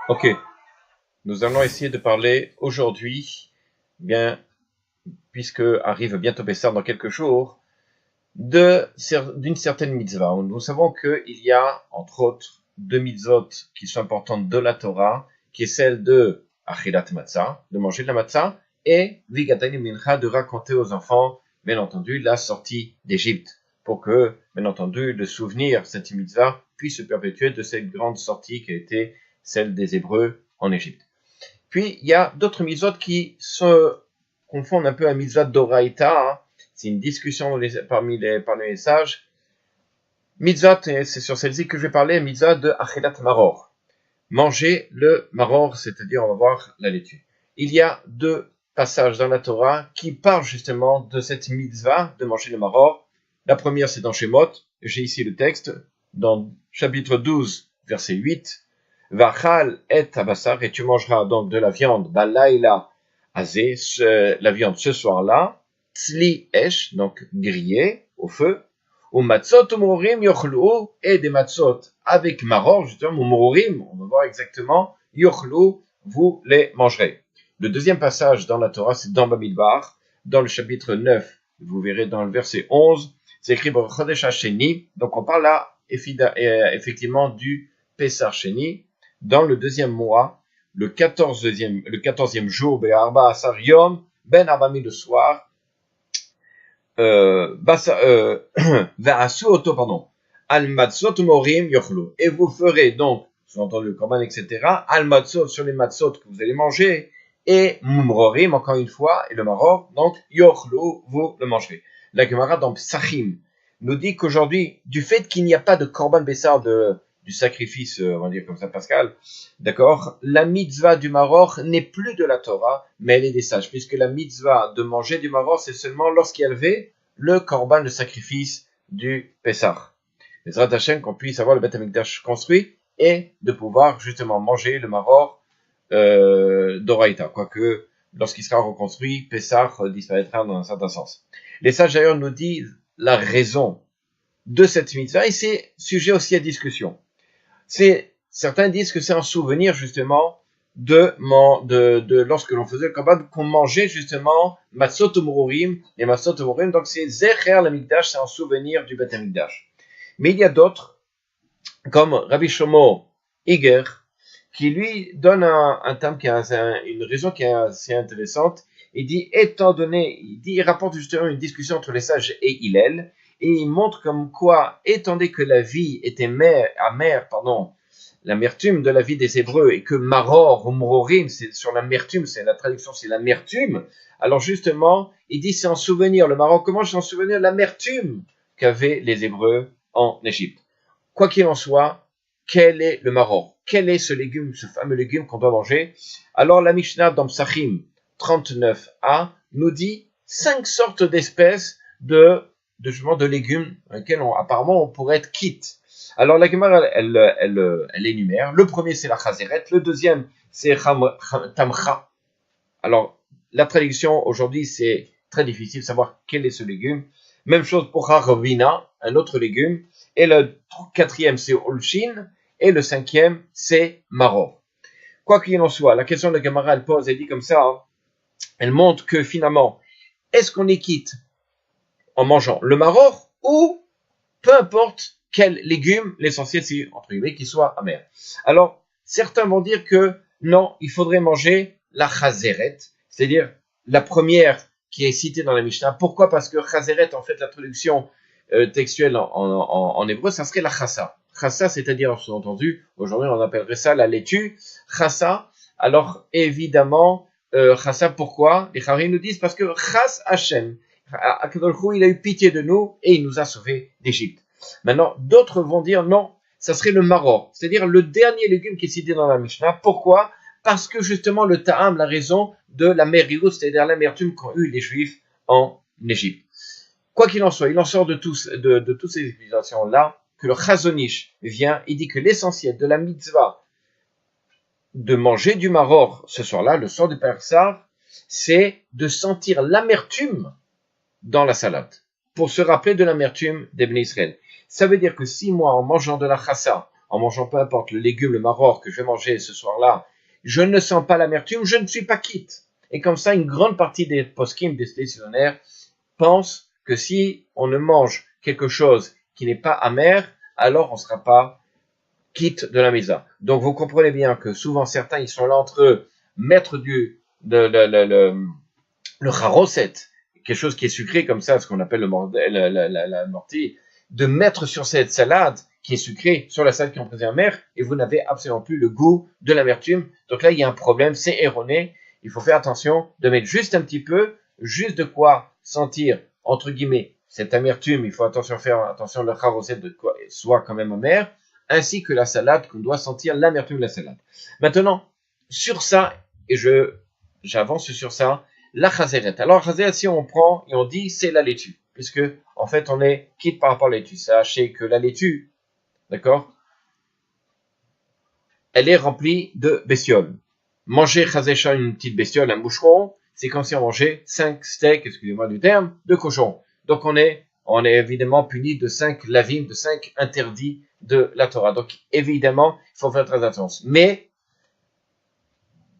Ok, nous allons essayer de parler aujourd'hui, bien, puisque arrive bientôt Pessah dans quelques jours, d'une certaine mitzvah. Nous savons qu'il y a, entre autres, deux mitzvot qui sont importantes de la Torah, qui est celle de Achilat Matzah, de manger de la matzah, et Vigatani Mincha, de raconter aux enfants, bien entendu, la sortie d'Égypte, pour que, bien entendu, le souvenir, cette mitzvah, puisse se perpétuer de cette grande sortie qui a été celle des Hébreux en Égypte. Puis, il y a d'autres mitzvot qui se confondent un peu à mitzvah d'Oraïta, hein. C'est une discussion parmi les sages. Mitzvah, c'est sur celle-ci que je vais parler, mitzvah de Achilat Maror. Manger le maror, c'est-à-dire, on va voir la laitue. Il y a deux passages dans la Torah qui parlent justement de cette mitzvah de manger le maror. La première, c'est dans Shemot. J'ai ici le texte, dans chapitre 12, verset 8. Vachal et tabassar, et tu mangeras donc de la viande, balaïla azé, la viande ce soir-là, tzli esh, donc grillée au feu, ou matzot umurim yochlu, et des matzot avec maror, justement, umurim, on va voir exactement, yochlu, vous les mangerez. Le deuxième passage dans la Torah, c'est dans Bamidbar, dans le chapitre 9, vous verrez dans le verset 11, c'est écrit pour Chodesh HaSheni, donc on parle là, effectivement, du Pesach Sheni, dans le deuxième mois, le 14e jour, Be'arba Asar Yom, Ben Arbami le soir, Al Matzot Morim Yochlu. Et vous ferez donc, sous-entendu le Korban, etc., Al Matzot sur les Matzot que vous allez manger, et Mumrorim, encore une fois, et le Maror, donc Yochlu, vous le mangerez. La Gemara dans Psachim nous dit qu'aujourd'hui, du fait qu'il n'y a pas de Korban Bessar du sacrifice, on va dire comme ça, Pascal, d'accord, la mitzvah du Maror n'est plus de la Torah, mais elle est des sages, puisque la mitzvah de manger du Maror, c'est seulement lorsqu'il y avait le Korban, le sacrifice du Pessah. Les Hashem qu'on puisse avoir le Beth Amikdash construit et de pouvoir justement manger le Maror d'Oraïta, quoique lorsqu'il sera reconstruit, Pessah disparaîtra dans un certain sens. Les sages d'ailleurs nous disent la raison de cette mitzvah, et c'est sujet aussi à discussion. Certains disent que c'est un souvenir justement de lorsque l'on faisait le korban, qu'on mangeait justement matzot umurim, les matzot umurim, donc c'est zecher l'amigdash, c'est un souvenir du Beth Amikdash. Mais il y a d'autres, comme Rabbi Shlomo Iger, qui lui donne un terme qui a une raison qui est assez intéressante. Il dit, il rapporte justement une discussion entre les sages et Hillel, et il montre comme quoi, étant donné que la vie était l'amertume de la vie des Hébreux, et que maror ou mororim, c'est sur l'amertume, c'est la traduction, c'est l'amertume. Alors justement, il dit c'est en souvenir, le maror, comment je en souvenir l'amertume qu'avaient les Hébreux en Égypte. Quoi qu'il en soit, quel est le maror? Quel est ce légume, ce fameux légume qu'on doit manger? Alors la Mishnah dans Psachim 39a nous dit 5 sortes d'espèces de légumes auxquels apparemment on pourrait être quitte. Alors la Gemara, elle énumère. Le premier, c'est la chazeret. Le deuxième, c'est tamcha. Alors, la traduction aujourd'hui, c'est très difficile de savoir quel est ce légume. Même chose pour harovina, un autre légume. Et le quatrième, c'est olshin. Et le cinquième, c'est maror. Quoi qu'il en soit, la question de la Gemara, elle pose, elle dit comme ça, hein, elle montre que finalement, est-ce qu'on est quitte en mangeant le maror ou peu importe quel légume, l'essentiel c'est, entre guillemets, qu'il soit amer. Alors, certains vont dire que non, il faudrait manger la chazeret, c'est-à-dire la première qui est citée dans la Mishnah. Pourquoi? Parce que chazeret, en fait, la traduction textuelle en hébreu, ça serait la chassa. Chassa, c'est-à-dire, sous-entendu, aujourd'hui on appellerait ça la laitue. Chassa, alors évidemment, chassa, pourquoi? Les Charim nous disent parce que chas Hashem, il a eu pitié de nous et il nous a sauvés d'Égypte. Maintenant, d'autres vont dire non, ça serait le maror, c'est-à-dire le dernier légume qui est cité dans la Mishnah. Pourquoi? Parce que justement le ta'am, la raison de la mériout, c'est-à-dire l'amertume qu'ont eu les Juifs en Égypte. Quoi qu'il en soit, il en sort de toutes ces explications-là que le Chazonish vient et dit que l'essentiel de la mitzvah de manger du maror ce soir-là, le soir du Pessah, c'est de sentir l'amertume dans la salade, pour se rappeler de l'amertume des Bnei Israël. Ça veut dire que si moi, en mangeant de la chassa, en mangeant peu importe le légume, le maror que je vais manger ce soir-là, je ne sens pas l'amertume, je ne suis pas quitte. Et comme ça, une grande partie des poskim, des décisionnaires, pensent que si on ne mange quelque chose qui n'est pas amer, alors on ne sera pas quitte de la misa. Donc vous comprenez bien que souvent certains, ils sont là entre eux, mettre le charoset, quelque chose qui est sucré comme ça, ce qu'on appelle la mortie, de mettre sur cette salade qui est sucrée, sur la salade qui est en présent amer, et vous n'avez absolument plus le goût de l'amertume. Donc là, il y a un problème, c'est erroné. Il faut faire attention de mettre juste un petit peu, juste de quoi sentir, entre guillemets, cette amertume. Il faut faire attention le charoset de quoi soit quand même amer, ainsi que la salade, qu'on doit sentir l'amertume de la salade. Maintenant, sur ça, et j'avance sur ça, la chazeret. Alors, la chazeret, si on prend et on dit, c'est la laitue, puisque, en fait, on est quitte par rapport à la laitue. Sachez que la laitue, d'accord, elle est remplie de bestioles. Manger chazécha, une petite bestiole, un moucheron, c'est comme si on mangeait 5 steaks, excusez-moi du terme, de cochon. Donc, on est évidemment puni de 5 lavim, de 5 interdits de la Torah. Donc, évidemment, il faut faire très attention. Mais,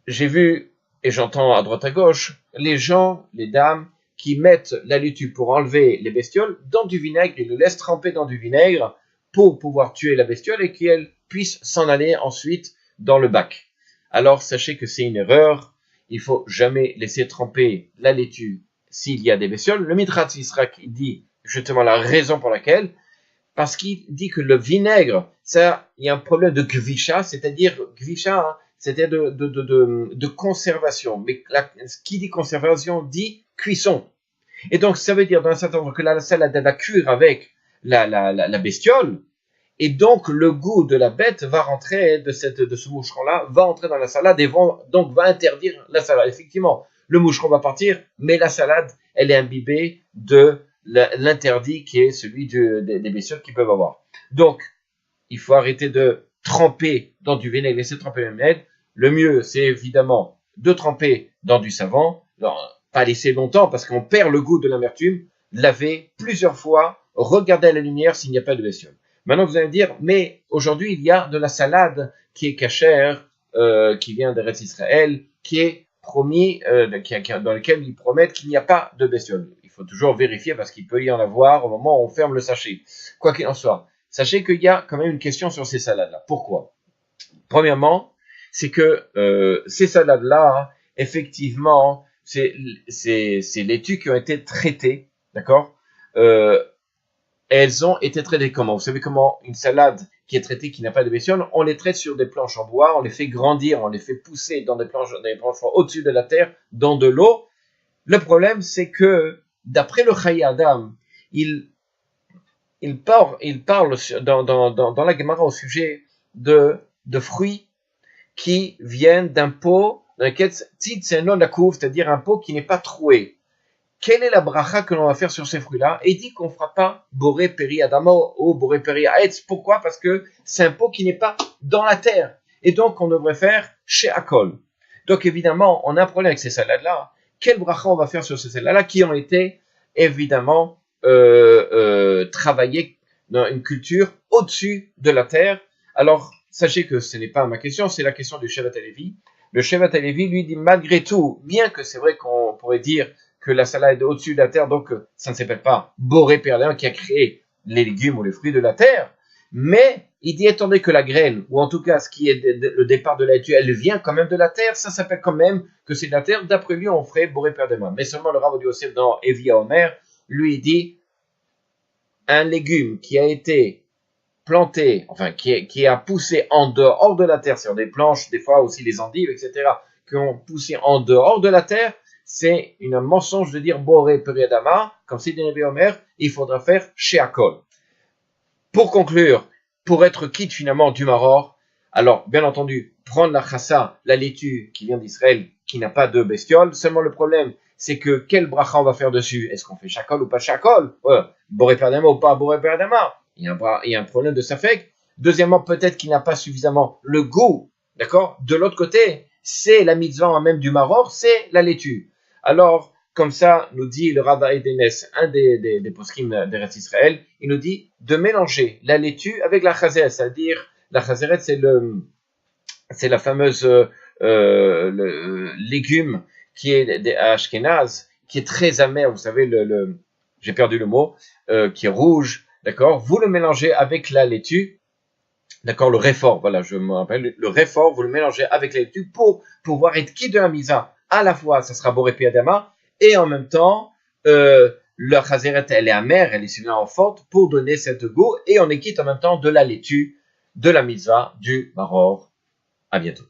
j'ai vu, et j'entends à droite à gauche, les gens, les dames, qui mettent la laitue pour enlever les bestioles dans du vinaigre, ils le laissent tremper dans du vinaigre pour pouvoir tuer la bestiole et qu'elle puisse s'en aller ensuite dans le bac. Alors, sachez que c'est une erreur. Il faut jamais laisser tremper la laitue s'il y a des bestioles. Le Midrash Yisrak dit justement la raison pour laquelle, parce qu'il dit que le vinaigre, ça, il y a un problème de gvisha, c'est-à-dire gvisha, c'est-à-dire de conservation. Mais qui dit conservation dit cuisson. Et donc, ça veut dire dans un certain nombre que la salade va cuire avec la bestiole, et donc le goût de la bête va rentrer de ce moucheron-là, va entrer dans la salade et donc va interdire la salade. Effectivement, le moucheron va partir, mais la salade, elle est imbibée de l'interdit qui est celui des bestioles qu'ils peuvent avoir. Donc, il faut arrêter de tremper dans du vinaigre, laisser tremper le vinaigre. Le mieux, c'est évidemment de tremper dans du savon, pas laisser longtemps parce qu'on perd le goût de l'amertume, laver plusieurs fois, regarder à la lumière s'il n'y a pas de bestiole. Maintenant, vous allez me dire, mais aujourd'hui, il y a de la salade qui est cachère, qui vient d'Eretz Israël, qui est promis, dans lequel ils promettent qu'il n'y a pas de bestiole. Il faut toujours vérifier parce qu'il peut y en avoir au moment où on ferme le sachet. Quoi qu'il en soit, sachez qu'il y a quand même une question sur ces salades-là. Pourquoi? Premièrement, c'est que ces salades-là, effectivement, c'est laitues qui ont été traitées, d'accord? Elles ont été traitées comment? Vous savez comment une salade qui est traitée, qui n'a pas de bestioles, on les traite sur des planches en bois, on les fait grandir, on les fait pousser dans des planches au-dessus de la terre, dans de l'eau. Le problème, c'est que, d'après le Chayei Adam, il parle dans la Gemara au sujet de fruits qui viennent d'un pot dans lequel tzitzenon la couve, c'est-à-dire un pot qui n'est pas troué. Quelle est la bracha que l'on va faire sur ces fruits-là? Et il dit qu'on ne fera pas boré peri adamo ou boré peri aetz. Pourquoi? Parce que c'est un pot qui n'est pas dans la terre. Et donc, on devrait faire chez Akol. Donc, évidemment, on a un problème avec ces salades-là. Quelle bracha on va faire sur ces salades-là qui ont été, évidemment, travaillées dans une culture au-dessus de la terre? Alors, sachez que ce n'est pas ma question, c'est la question du Shevat HaLevi. Le Shevat HaLevi, lui, dit malgré tout, bien que c'est vrai qu'on pourrait dire que la salade est au-dessus de la terre, donc ça ne s'appelle pas Boré Perdéen qui a créé les légumes ou les fruits de la terre, mais il dit étant donné que la graine, ou en tout cas ce qui est le départ de la laitue, elle vient quand même de la terre, ça s'appelle quand même que c'est de la terre, d'après lui on ferait Boré Perdéen. Mais seulement le Rav Yosef dans Evia Omer, lui il dit un légume qui a été planté, enfin qui a poussé en dehors de la terre, sur des planches, des fois aussi les endives, etc., qui ont poussé en dehors de la terre, c'est un mensonge de dire Boré Periadama, comme c'est dit Nevi Omer, il faudra faire chez Akol. Pour conclure, pour être quitte finalement du maror, alors bien entendu, prendre la chassa, la laitue qui vient d'Israël, qui n'a pas de bestiole, seulement le problème, c'est que quel bracha on va faire dessus? Est-ce qu'on fait Shakol ou pas Shakol? Boré Periadama ou pas Boré Periadama? Il y a un problème de safek. Deuxièmement, peut-être qu'il n'a pas suffisamment le goût, d'accord? De l'autre côté, c'est la mitzvah même du maror, c'est la laitue. Alors, comme ça, nous dit le Rav Edenes, un des poskim d'Eretz Israël, il nous dit de mélanger la laitue avec la chazelle, c'est-à-dire La chazeret, c'est la fameuse le légume qui est à Ashkenaz, qui est très amer, vous savez, j'ai perdu le mot, qui est rouge, d'accord? Vous le mélangez avec la laitue, d'accord? Le réfort, voilà, je me rappelle, le réfort, vous le mélangez avec la laitue pour pouvoir être quitte de la misa. À la fois, ça sera boré piadama, et en même temps, la chazeret, elle est amère, elle est suffisamment forte pour donner cette goût, et on est quitte en même temps de la laitue, de la mitzvah, du maror. À bientôt.